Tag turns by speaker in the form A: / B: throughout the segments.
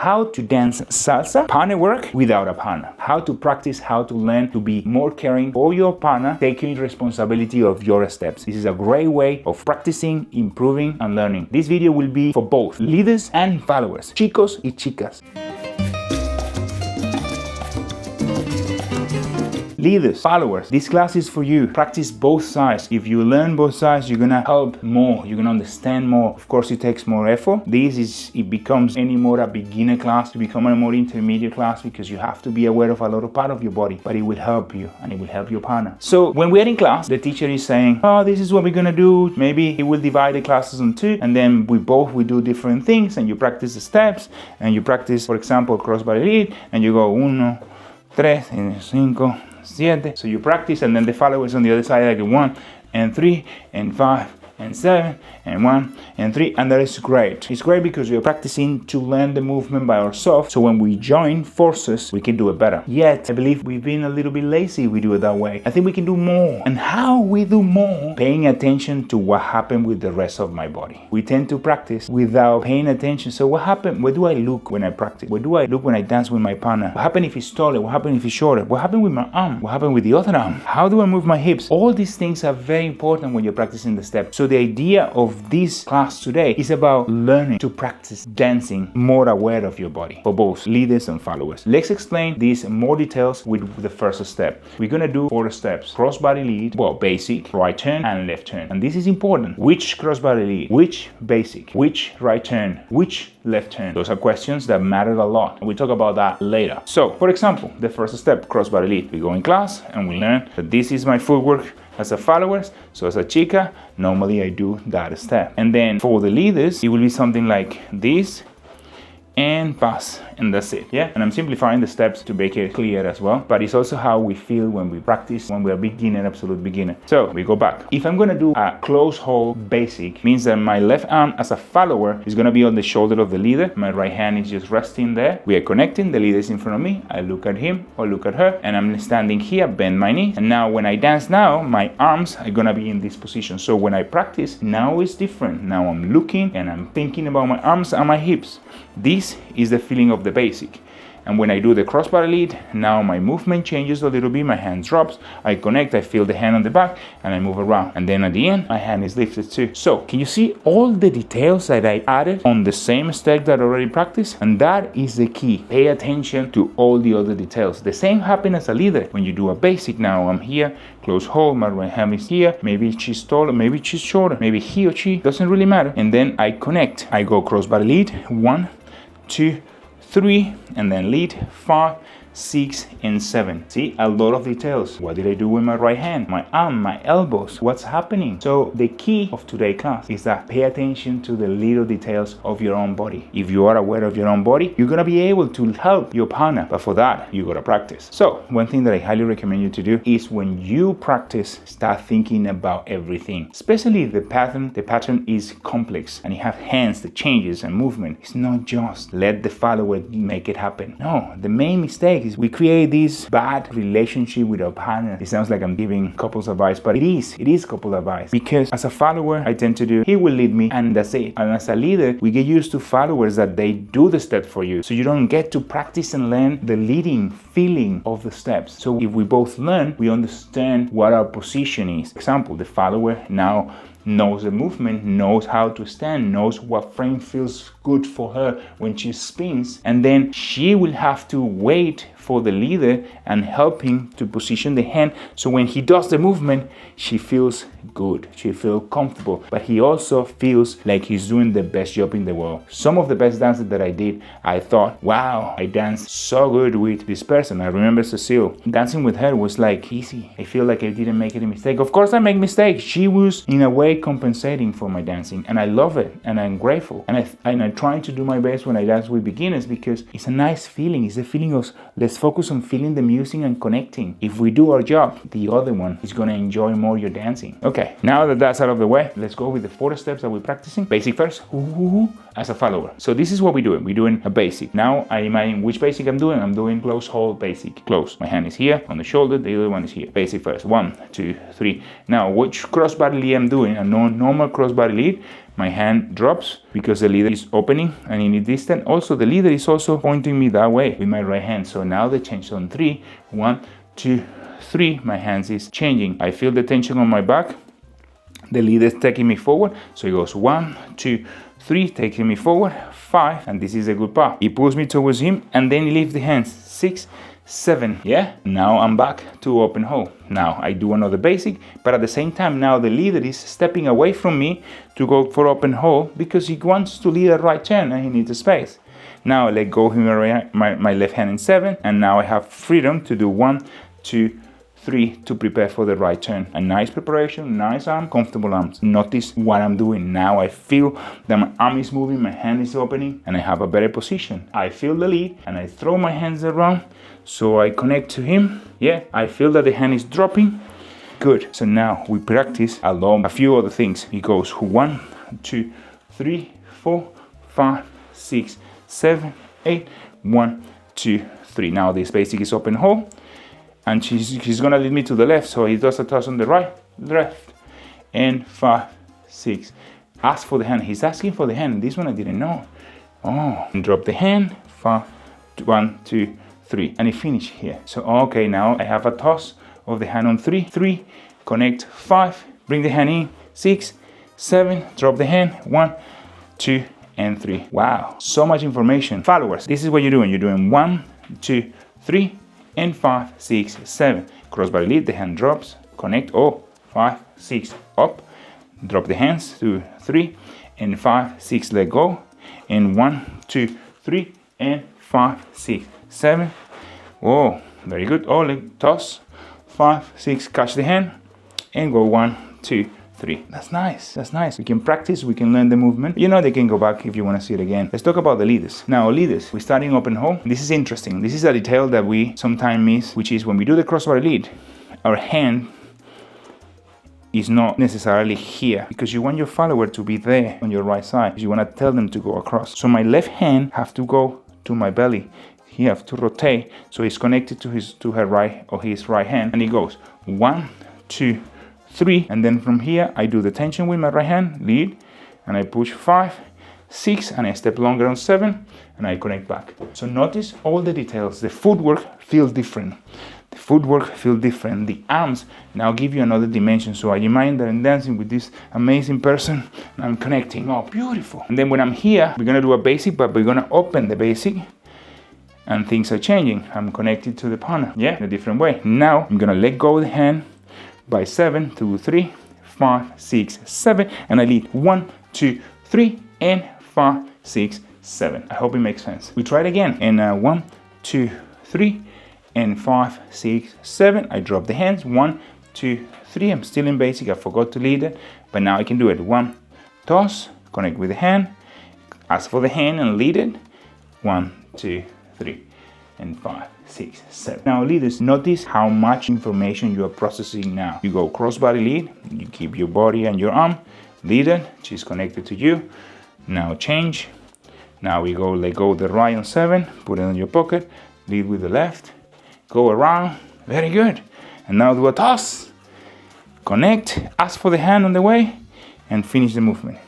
A: how to dance salsa, partner work without a partner. How to practice, how to learn to be more caring for your partner, taking responsibility of your steps. This is a great way of practicing, improving, and learning. This video will be for both leaders and followers, chicos y chicas. Leaders, followers, this class is for you. Practice both sides. If you learn both sides, you're gonna help more. You're gonna understand more. Of course, it takes more effort. It becomes any more a beginner class to become a more intermediate class because you have to be aware of a lot of part of your body, but it will help you and it will help your partner. So when we're in class, the teacher is saying, oh, this is what we're gonna do. Maybe he will divide the classes on two, and then we do different things, and you practice the steps, and you practice, for example, crossbody lead, and you go 1, 3, 5, 7. So you practice, and then the followers on the other side like 1 and 3 and 5 and 7 and 1 and 3, and that is great. It's great because we are practicing to learn the movement by ourselves, so when we join forces we can do it better. Yet I believe we've been a little bit lazy. We do it that way. I think we can do more. And how we do more? Paying attention to what happened with the rest of my body. We tend to practice without paying attention. So what happened? Where do I look when I practice? Where do I look when I dance with my partner? What happened if it's taller? What happened if it's shorter? What happened with my arm? What happened with the other arm? How do I move my hips? All these things are very important when you're practicing the steps. So the idea of this class today is about learning to practice dancing more aware of your body for both leaders and followers. Let's explain these in more details with the first step. We're gonna do 4 steps: crossbody lead, well, basic, right turn, and left turn. And this is important. Which crossbody lead? Which basic? Which right turn? Which left turn? Those are questions that matter a lot, and we'll talk about that later. So, for example, the first step, crossbody lead. We go in class and we learn that this is my footwork as a followers. So as a chica, normally I do that step. And then for the leaders, it will be something like this and pass, and that's it. Yeah, and I'm simplifying the steps to make it clear as well, but it's also how we feel when we practice, when we're beginner, absolute beginner. So we go back. If I'm gonna do a close hold basic, means that my left arm as a follower is gonna be on the shoulder of the leader, my right hand is just resting there, we are connecting, the leader is in front of me, I look at him or look at her, and I'm standing here, bend my knee, and now when I dance now, my arms are gonna be in this position. So when I practice, now it's different. Now I'm looking and I'm thinking about my arms and my hips. This is the feeling of the basic. And when I do the crossbody lead, now my movement changes a little bit, my hand drops, I connect, I feel the hand on the back, and I move around. And then at the end, my hand is lifted too. So, can you see all the details that I added on the same step that I already practiced? And that is the key. Pay attention to all the other details. The same happens as a leader. When you do a basic, now I'm here, close hold, my right hand is here, maybe she's taller, maybe she's shorter, maybe he or she, doesn't really matter. And then I connect. I go crossbody lead, 1, 2, 3, and then lead 5, 6, and 7. See, a lot of details. What did I do with my right hand, my arm, my elbows? What's happening? So the key of today's class is that pay attention to the little details of your own body. If you are aware of your own body, you're gonna be able to help your partner, but for that, you gotta practice. So one thing that I highly recommend you to do is when you practice, start thinking about everything. Especially the pattern is complex, and you have hands, the changes and movement. It's not just let the follower make it happen. No, the main mistake is we create this bad relationship with our partner. It sounds like I'm giving couples advice, but it is couple advice, because as a follower, I tend to do, he will lead me and that's it. And as a leader, we get used to followers that they do the step for you, so you don't get to practice and learn the leading feeling of the steps. So if we both learn, we understand what our position is. For example, the follower now knows the movement, knows how to stand, knows what frame feels good for her when she spins, and then she will have to wait for the leader and help him to position the hand, so when he does the movement, she feels good, she feels comfortable, but he also feels like he's doing the best job in the world. Some of the best dances that I did, I thought, wow, I danced so good with this person. I remember Cecile, dancing with her was like easy. I feel like I didn't make any mistake. Of course I make mistakes. She was in a way compensating for my dancing, and I love it, and I'm grateful, and I'm trying to do my best when I dance with beginners, because it's a nice feeling. It's a feeling of let's focus on feeling the music and connecting. If we do our job, the other one is going to enjoy more your dancing. Okay, now that that's out of the way, let's go with the 4 steps that we're practicing. Basic first, as a follower. So this is what we're doing. We're doing a basic. Now I imagine which basic I'm doing. I'm doing close hold basic. Close. My hand is here on the shoulder. The other one is here. Basic first. 1, 2, 3. Now which crossbody lead I'm doing? A normal crossbody lead. My hand drops because the leader is opening and in the distance. Also the leader is also pointing me that way with my right hand. So now the change on 3. 1, 2, 3. My hands is changing. I feel the tension on my back. The leader is taking me forward. So he goes 1, 2, 3, taking me forward. 5, and this is a good part. He pulls me towards him and then he lifts the hands. 6, 7. Yeah, now I'm back to open hold. Now I do another basic, but at the same time now the leader is stepping away from me to go for open hold because he wants to lead a right turn and he needs a space. Now I let go of my left hand in 7, and now I have freedom to do 1, 2, 3 to prepare for the right turn. A nice preparation, nice arm, comfortable arms. Notice what I'm doing. Now I feel that my arm is moving, my hand is opening, and I have a better position. I feel the lead and I throw my hands around so I connect to him. Yeah, I feel that the hand is dropping. Good. So now we practice along a few other things. It goes 1, 2, 3, 4, 5, 6, 7, 8. 1, 2, 3. Now this basic is open hold. And she's gonna lead me to the left, so he does a toss on the right, left, and 5, 6. Ask for the hand. He's asking for the hand. This one I didn't know. Oh, and drop the hand. 5, 1, 2, 3, and he finished here. So okay, now I have a toss of the hand on 3, 3, connect 5, bring the hand in 6, 7, drop the hand 1, 2, and 3. Wow, so much information. Followers, this is what you're doing. You're doing 1, 2, 3. And 5, 6, 7. Crossbody lead, the hand drops, connect, 5, 6, up, drop the hands, 2, 3, and 5, 6, let go, and 1, 2, 3, and 5, 6, 7. Oh, very good. Leg toss, 5, 6, catch the hand, and go 1, 2, 3. That's nice. That's nice. We can practice. We can learn the movement. You know, they can go back if you want to see it again. Let's talk about the leaders. Now, leaders, we're starting open hold. This is interesting. This is a detail that we sometimes miss, which is when we do the crossbody lead, our hand is not necessarily here because you want your follower to be there on your right side. You want to tell them to go across. So my left hand have to go to my belly. He have to rotate so it's connected to his right hand, and he goes 1, 2, 3, and then from here I do the tension with my right hand, lead, and I push 5, 6, and I step longer on 7, and I connect back. So notice all the details. The footwork feels different. The footwork feels different. The arms now give you another dimension. So I imagine that I'm dancing with this amazing person and I'm connecting. Oh, beautiful. And then when I'm here, we're gonna do a basic, but we're gonna open the basic and things are changing. I'm connected to the partner, yeah, in a different way. Now I'm gonna let go of the hand by 7, 2, 3, 5, 6, 7, and I lead 1, 2, 3, and 5, 6, 7. I hope it makes sense. We try it again, and 1, 2, 3, and 5, 6, 7. I drop the hands, 1, 2, 3. I'm still in basic. I forgot to lead it, but now I can do it. 1, toss, connect with the hand, ask for the hand and lead it. 1, 2, 3, and 5, 6, 7. Now leaders, notice how much information you are processing now. You go crossbody lead, you keep your body and your arm, lead it, she's connected to you. Now change. Now we go, let go of the right on 7, put it in your pocket, lead with the left, go around, very good. And now do a toss, connect, ask for the hand on the way, and finish the movement.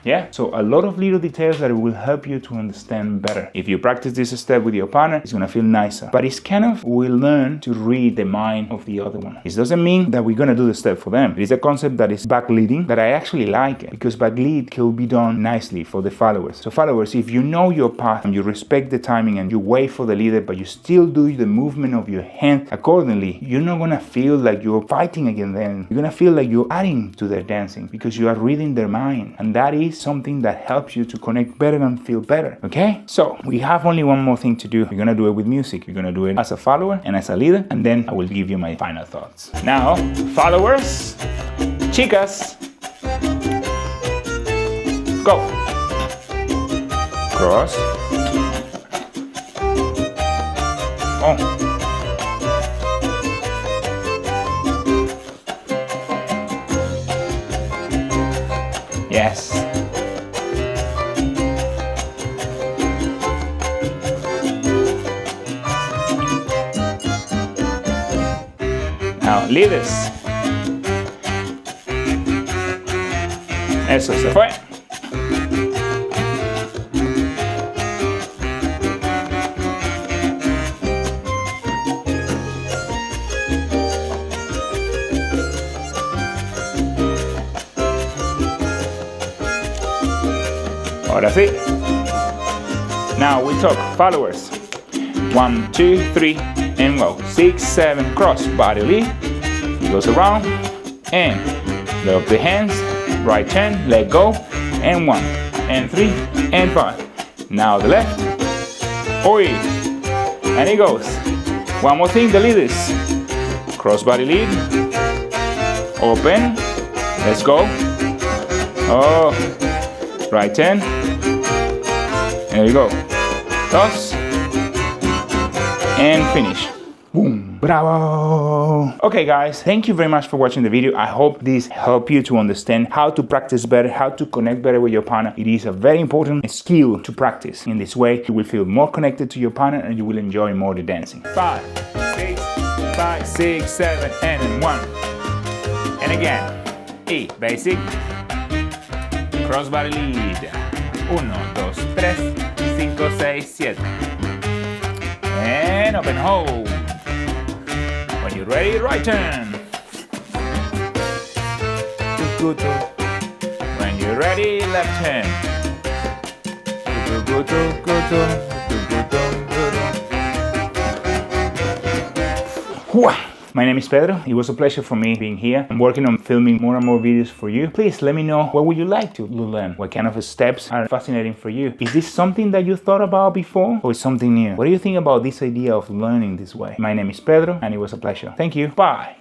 A: Yeah, so a lot of little details that will help you to understand better. If you practice this step with your partner, it's gonna feel nicer. But it's kind of, we learn to read the mind of the other one. It doesn't mean that we're gonna do the step for them. It is a concept that is back leading that I actually like it, because back lead can be done nicely for the followers. So followers, if you know your path and you respect the timing and you wait for the leader, but you still do the movement of your hand accordingly, you're not gonna feel like you're fighting against them. You're gonna feel like you're adding to their dancing because you are reading their mind. And that is something that helps you to connect better and feel better, okay? So we have only one more thing to do. We're gonna do it with music. We're gonna do it as a follower and as a leader, and then I will give you my final thoughts. Now, followers, chicas, go. Cross. Oh. Yes. Now, leaders. Eso, se fue. Ahora sí. Now we talk followers. 1, 2, 3, and go. 6, 7, cross, body lead. He goes around, and lock the hands, right turn, let go, and 1, and 3, and 5. Now the left. Oi. And he goes. One more thing, the leaders. Cross body lead. Open. Let's go. Oh. Right turn. There you go. Toss. And finish. Boom. Bravo. Okay guys, thank you very much for watching the video. I hope this helped you to understand how to practice better, how to connect better with your partner. It is a very important skill to practice. In this way, you will feel more connected to your partner and you will enjoy more the dancing. 5, 6, 5, 6, 7, and then 1. And again. E, basic. Cross body lead. 1, 2, 3, 5, 6, 7. And open hold. When you're ready, right turn. When you're ready, left turn. My name is Pedro. It was a pleasure for me being here. I'm working on filming more and more videos for you. Please let me know what would you like to learn? What kind of steps are fascinating for you? Is this something that you thought about before or is something new? What do you think about this idea of learning this way? My name is Pedro and it was a pleasure. Thank you. Bye.